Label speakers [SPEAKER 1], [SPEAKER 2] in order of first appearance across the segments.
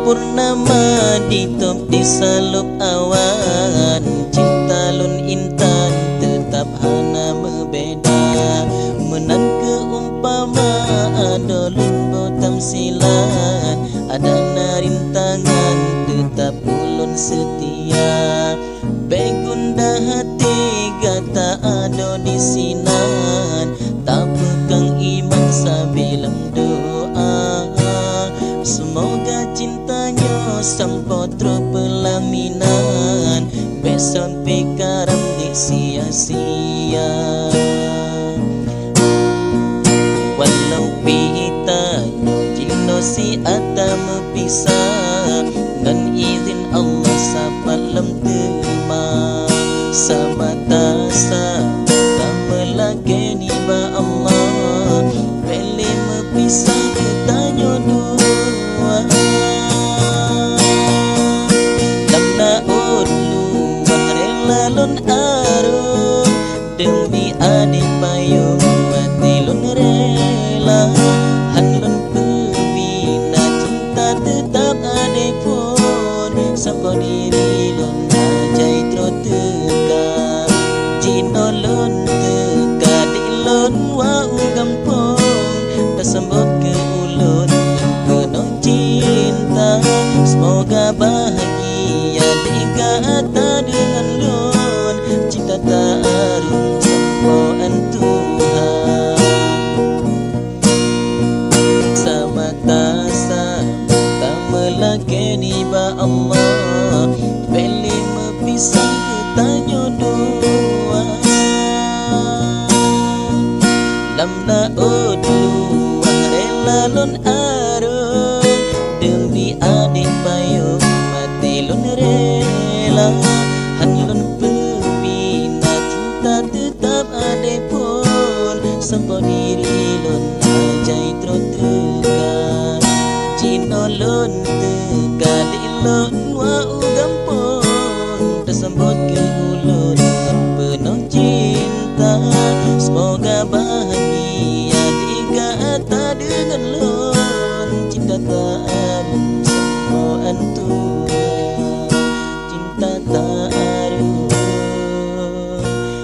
[SPEAKER 1] purnama ditop di salup awan, cinta lun intan tetap hana berbeda. Menan keumpamaan dolun botam silan, ada narintangan tetap ulun setia. Begunda hati gata ado di sinan, tak pegang iman sabilang doa. Semoga cintanya sampotro pelaminan, beson pekaram di sia-sia. Walau pita jino si ada mepisah, dan izin Allah sapalam terima. Sama tasa tak melageni ba Allah, beli mepisah ketanya dua. Lamna ulu rela lon arum, demi adik payung mati lon rela. Hanlon pembina cinta tetap adik pun, sampai diri lon ajai troteka. Jino lon teka di lon wau gampong, tersembut ke ulun penuh cinta. Semoga bahagia digata dengan lun, cinta tak arum sempoan Tuhan. Sama tasa tak melageni ba Allah, beli mepisah ketanya dua. Lamna odlu rela lon arum, demi adik payung mati lon rela. Hanlon pembina cinta tetap adik pun, sampai diri lon ajai troteka. Jino lon teka di lon wau gampong, tersembut ke ulun penuh cinta. Semoga bahagia digata dengan lon, cinta tak arum sempoan Tuhan. Cinta tak arum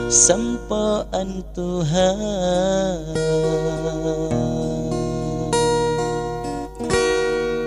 [SPEAKER 1] sempoan Tuhan.